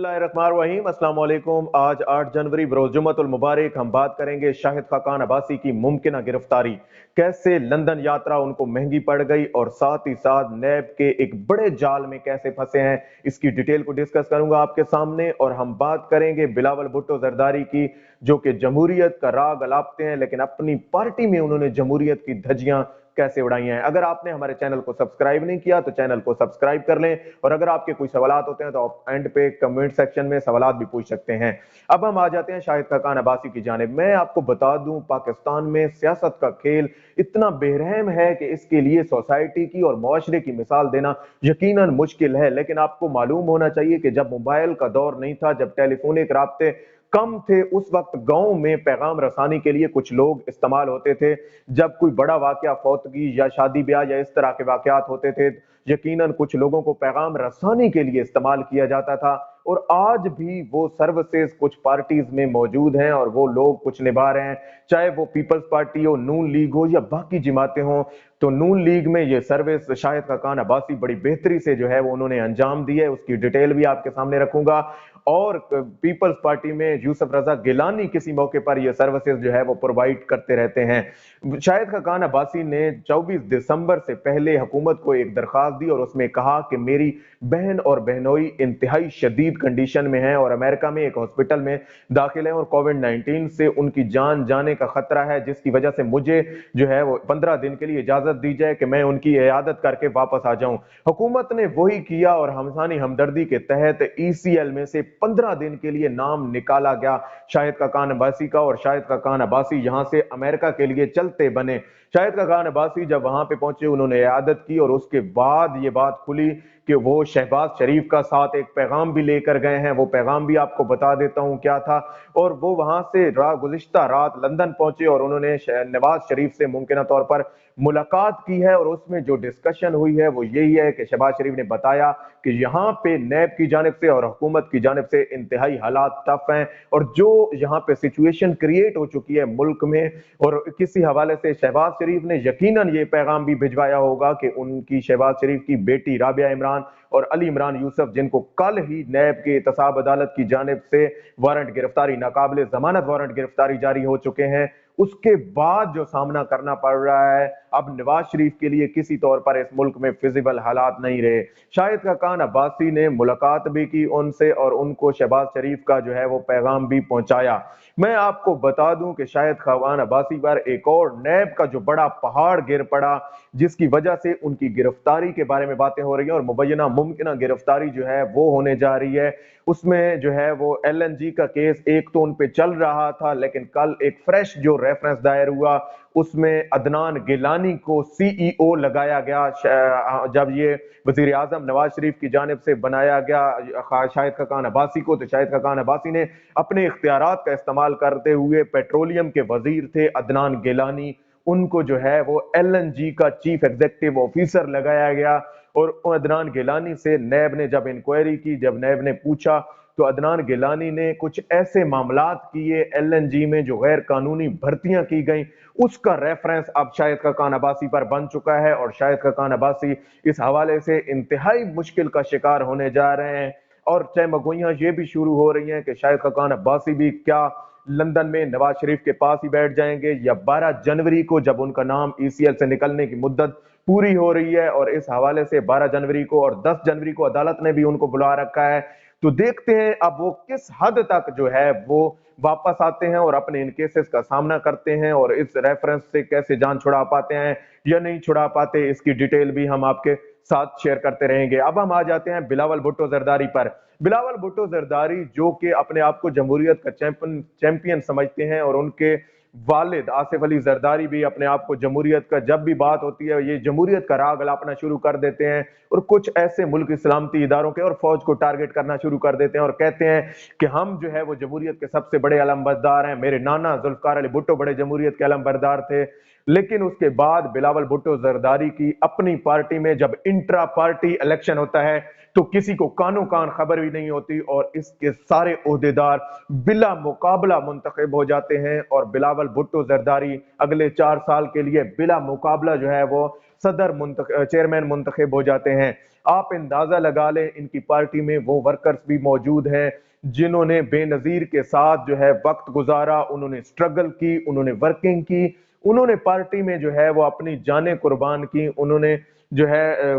बिस्मिल्लाहिर्रहमानिर्रहीम, अस्सलाम वालेकुम। आज 8 जनवरी बरोज़ जुम्मतुल मुबारक हम बात करेंगे शाहिद खाकान अब्बासी की मुमकिन गिरफ्तारी, कैसे लंदन यात्रा उनको महंगी पड़ गई और साथ ही साथ नैब के एक बड़े जाल में कैसे फंसे हैं। इसकी डिटेल को डिस्कस करूंगा आपके सामने। और हम बात करेंगे बिलावल भुट्टो जरदारी की, जो कि जमहूरियत का राग अलापते हैं, लेकिन अपनी पार्टी में उन्होंने जमहूरियत की धज्जियां कैसे उड़ाई हैं। अगर आपने हमारे चैनल को सब्सक्राइब नहीं किया तो चैनल को सब्सक्राइब कर लें, और अगर आपके कोई सवालात होते हैं तो आप एंड पे कमेंट सेक्शन में सवालात भी पूछ सकते हैं। अब हम आ जाते हैं शाहिद खाकान अब्बासी की जानिब। मैं आपको बता दूं, पाकिस्तान में सियासत का खेल इतना बेरहम है कि इसके लिए सोसाइटी की और मुआशरे की मिसाल देना यकीनन मुश्किल है। लेकिन आपको मालूम होना चाहिए कि जब मोबाइल का दौर नहीं था, जब टेलीफोनिक राब्ते कम थे, उस वक्त गांव में पैगाम रसानी के लिए कुछ लोग इस्तेमाल होते थे। जब कोई बड़ा वाकया, फौतगी या शादी ब्याह या इस तरह के वाकयात होते थे, यकीनन कुछ लोगों को पैगाम रसानी के लिए इस्तेमाल किया जाता था। और आज भी वो सर्विसेज कुछ पार्टीज में मौजूद हैं और वो लोग कुछ निभा रहे हैं, चाहे वो पीपल्स पार्टी हो, नून लीग हो या बाकी जमातें हों। तो नून लीग में ये सर्विस शाहिद खाकान अब्बासी बड़ी बेहतरी से जो है वो उन्होंने अंजाम दी है, उसकी डिटेल भी आपके सामने रखूंगा। और पीपल्स पार्टी में यूसुफ रजा गिलानी किसी मौके पर ये सर्विसेज जो है वो प्रोवाइड करते रहते हैं। शाहिद खाकान अब्बासी ने 24 दिसंबर से पहले हुकूमत को एक दरखास्त दी और उसमें कहा कि मेरी बहन और बहनोई इंतहाई शदीद कंडीशन में है और अमेरिका में एक हॉस्पिटल में दाखिल है और कोविड-19 से उनकी जान जाने का खतरा है, जिसकी वजह से मुझे जो है वो 15 दिन के लिए इजाजत दी जाए कि मैं उनकी इयादत करके वापस आ जाऊं। हुकूमत ने वही किया और हमसानी हमदर्दी के तहत ईसीएल में से 15 दिन के लिए नाम निकाला गया शाहिद खाकान अब्बासी का, और शाहिद खाकान अब्बासी यहां से अमेरिका के लिए चलते बने। शाहिद खाकान अब्बासी जब वहां पे पहुंचे, उन्होंने इयादत की और उसके बाद ये बात खुली कि वो शहबाज शरीफ का साथ एक पैगाम भी लेकर गए हैं। वो पैगाम भी आपको बता देता हूं क्या था। और वो वहां से गुज़िश्ता रात लंदन पहुंचे और उन्होंने नवाज शरीफ से मुमकिन तौर पर मुलाकात की है। और उसमें जो डिस्कशन हुई है वो यही है कि शहबाज शरीफ ने बताया कि यहाँ पे नैब की जानिब से और हुकूमत की जानिब से इंतहाई हालात टफ हैं, और जो यहाँ पे सिचुएशन क्रिएट हो चुकी है मुल्क में, और किसी हवाले से शहबाज शरीफ ने यकीनन ये पैगाम भी भिजवाया होगा कि उनकी, शहबाज शरीफ की बेटी राबिया इमरान और अली इमरान यूसुफ, जिनको कल ही नैब के एहतसाब अदालत की जानिब से वारंट गिरफ्तारी, नाकाबिले जमानत वारंट गिरफ्तारी जारी हो चुके हैं, उसके बाद जो सामना करना पड़ रहा है, अब नवाज शरीफ के लिए किसी तौर पर इस मुल्क में फिजिबल हालात नहीं रहे। शाहिद खाकान अब्बासी ने मुलाकात भी की उनसे और उनको शहबाज शरीफ का जो है वो पैगाम भी पहुंचाया। मैं आपको बता दूं कि शाहिद खाकान अब्बासी पर एक और नैब का जो बड़ा पहाड़ गिर पड़ा, जिसकी वजह से उनकी गिरफ्तारी के बारे में बातें हो रही हैं और मुबैना मुमकिन गिरफ्तारी जो है वो होने जा रही है। उसमें जो है वो एलएनजी का केस एक तो उन पे चल रहा था, लेकिन कल एक फ्रेश जो रेफरेंस दायर हुआ उसमें अदनान गिलानी को सीईओ लगाया गया। जब ये वजीर आजम नवाज शरीफ की जानिब से बनाया गया शाहिद खाकान अब्बासी को, तो शाहिद खाकान अब्बासी ने अपने इख्तियारात का इस्तेमाल करते हुए, पेट्रोलियम के वजीर थे अदनान गिलानी, उनको जो है वो एलएनजी का चीफ एग्जीक्यूटिव ऑफिसर लगाया गया। और अदनान गिलानी से नैब ने जब इंक्वायरी की, जब नैब ने पूछा, तो अदनान गिलानी ने कुछ ऐसे मामलात किए एलएनजी में जो गैर कानूनी भर्तियां की गई, उसका रेफरेंस अब शाहिद खाकान अब्बासी पर बन चुका है। और शाहिद खाकान अब्बासी इस हवाले से इंतहाई मुश्किल का शिकार होने जा रहे हैं। और चहमगोइयां ये भी शुरू हो रही हैं कि शाहिद खाकान अब्बासी भी क्या लंदन में नवाज शरीफ के पास ही बैठ जाएंगे, या 12 जनवरी को जब उनका नाम ईसीएल से निकलने की मुद्दत पूरी हो रही है, और इस हवाले से 12 जनवरी को और 10 जनवरी को अदालत ने भी उनको बुला रखा है। तो देखते हैं अब वो किस हद तक जो है वो वापस आते हैं और अपने इन केसेस का सामना करते हैं, और इस रेफरेंस से कैसे जान छुड़ा पाते हैं या नहीं छुड़ा पाते, इसकी डिटेल भी हम आपके साथ शेयर करते रहेंगे। अब हम आ जाते हैं बिलावल भुट्टो जरदारी पर। बिलावल भुट्टो जरदारी जो कि अपने आप को जमहूरियत का चैंपियन समझते हैं, और उनके वालिद आसिफ अली जरदारी भी अपने आप को जमहूरियत का, जब भी बात होती है ये जमहूरियत का राग अलापना शुरू कर देते हैं और कुछ ऐसे मुल्क सलामती इदारों के और फौज को टारगेट करना शुरू कर देते हैं और कहते हैं कि हम जो है वो जमहूरियत के सबसे बड़े अलमबरदार हैं। मेरे नाना जुल्फकार अली भुट्टो बड़े जमहूरियत के अलमबरदार थे। लेकिन उसके बाद बिलावल भुट्टो जरदारी की अपनी पार्टी में जब इंट्रा पार्टी इलेक्शन होता है तो किसी को कानो कान खबर भी नहीं होती, और इसके सारे ओहदेदार बिला मुकाबला मुंतखब हो जाते हैं। और बिलावल भुट्टो जरदारी अगले 4 साल के लिए बिला मुकाबला जो है वो सदर चेयरमैन मुंतखब हो जाते हैं। आप अंदाजा लगा लें इनकी पार्टी में वो वर्कर्स भी मौजूद हैं जिन्होंने बेनजीर के साथ जो है वक्त गुजारा, उन्होंने स्ट्रगल की, उन्होंने वर्किंग की, उन्होंने पार्टी में जो है वो अपनी जानें कुर्बान की, उन्होंने जो है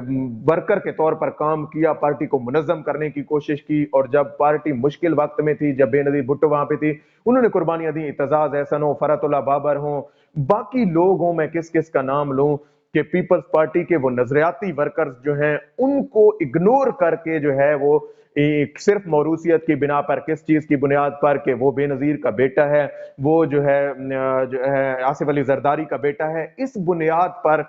वर्कर के तौर पर काम किया, पार्टी को मुनज़्ज़म करने की कोशिश की। और जब पार्टी मुश्किल वक्त में थी, जब बेनजीर भुट्टो वहां पे थी, उन्होंने कुर्बानियां दी। इत्तेजाज एहसन हो, फरतुल्लाह बाबर हो, बाकी लोग हों, मैं किस किस का नाम लूं कि पीपल्स पार्टी के वो नजरियाती वर्कर्स जो हैं उनको इग्नोर करके जो है वो एक सिर्फ मौरूसियत की बिना पर, किस चीज की बुनियाद पर कि वो बेनजीर का बेटा है, वो जो है आसिफ अली जरदारी का बेटा है, इस बुनियाद पर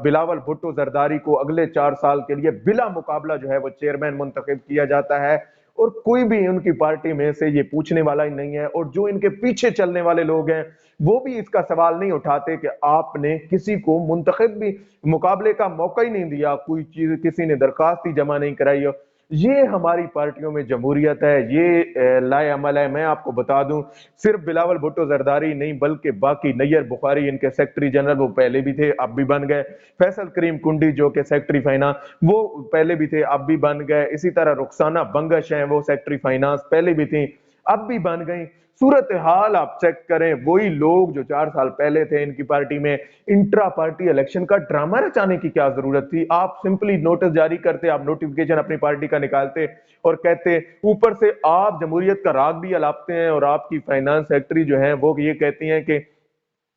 बिलावल भुट्टो जरदारी को अगले 4 साल के लिए बिला मुकाबला जो है वो चेयरमैन मुंतखब किया जाता है। और कोई भी उनकी पार्टी में से ये पूछने वाला ही नहीं है, और जो इनके पीछे चलने वाले लोग हैं वो भी इसका सवाल नहीं उठाते कि आपने किसी को मुंतखब भी मुकाबले का मौका ही नहीं दिया, कोई चीज किसी ने दरखास्त ही जमा नहीं कराई हो। ये हमारी पार्टियों में जमहूरियत है, ये लाए अमल है। मैं आपको बता दूं, सिर्फ बिलावल भुट्टो जरदारी नहीं बल्कि बाकी नैयर बुखारी इनके सेक्रेटरी जनरल, वो पहले भी थे अब भी बन गए, फैसल करीम कुंडी जो कि सेक्रेटरी फाइनेंस वो पहले भी थे अब भी बन गए, इसी तरह रुखसाना बंगश हैं वो सेक्रेटरी फाइनेंस पहले भी थी अब भी बन गई। सूरत हाल आप चेक करें, वही लोग जो 4 साल पहले थे इनकी पार्टी में। इंट्रा पार्टी इलेक्शन का ड्रामा रचाने की क्या जरूरत थी? आप सिंपली नोटिस जारी करते, आप नोटिफिकेशन अपनी पार्टी का निकालते और कहते, ऊपर से आप जमहूरियत का राग भी अलापते हैं और आपकी फाइनेंस सेक्रेटरी जो है वो ये कहती हैं कि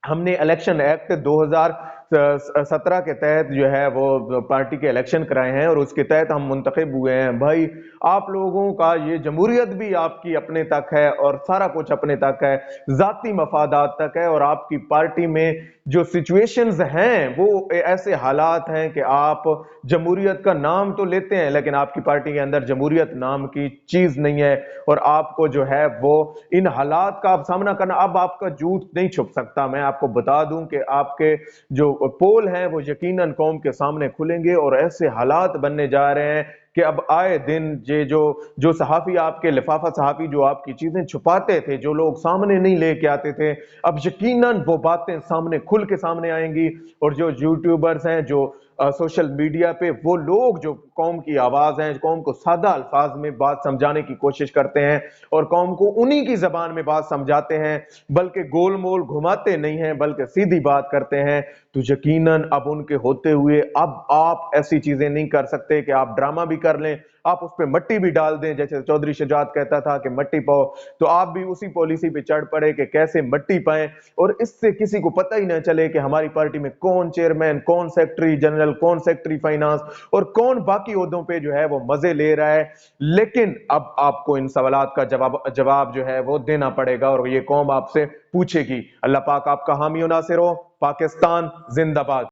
हमने इलेक्शन एक्ट 2017 के तहत जो है वो पार्टी के इलेक्शन कराए हैं और उसके तहत हम मुंतखब हुए हैं। भाई आप लोगों का ये जमहूरियत भी आपकी अपने तक है और सारा कुछ अपने तक है, जाती मफादात तक है। और आपकी पार्टी में जो सिचुएशंस हैं वो ऐसे हालात हैं कि आप जमहूरियत का नाम तो लेते हैं लेकिन आपकी पार्टी के अंदर जमहूरियत नाम की चीज नहीं है, और आपको जो है वो इन हालात का आप सामना करना, अब आपका झूठ नहीं छुप सकता। मैं आपको बता दूं कि आपके जो पोल हैं वो यकीनन कौम के सामने खुलेंगे और ऐसे हालात बनने जा रहे हैं कि अब आए दिन ये जो सहाफी, आपके लिफाफा सहाफी जो आपकी चीजें छुपाते थे, जो लोग सामने नहीं लेके आते थे, अब यकीनन वो बातें सामने खुल के सामने आएंगी। और जो यूट्यूबर्स हैं, जो सोशल मीडिया पे वो लोग जो कौम की आवाज हैं, कौम को सादा अल्फाज में बात समझाने की कोशिश करते हैं और कौम को उन्हीं की जबान में बात समझाते हैं, बल्कि गोल मोल घुमाते नहीं हैं बल्कि सीधी बात करते हैं, तो यकीनन अब उनके होते हुए अब आप ऐसी चीजें नहीं कर सकते कि आप ड्रामा भी कर लें, आप उस पर मट्टी भी डाल दें। जैसे चौधरी शुजात कहता था कि मट्टी पाओ, तो आप भी उसी पॉलिसी पे चढ़ पड़े कि कैसे मट्टी पाएं और इससे किसी को पता ही ना चले कि हमारी पार्टी में कौन चेयरमैन, कौन सेक्रेटरी जनरल, कौन सेक्रेटरी फाइनेंस और कौन बाकी ओहदों पे जो है वो मजे ले रहा है। लेकिन अब आपको इन सवालात का जवाब जो है वो देना पड़ेगा और ये कौम आपसे पूछेगी। अल्लाह पाक आपका हामी और नासिर हो। पाकिस्तान जिंदाबाद।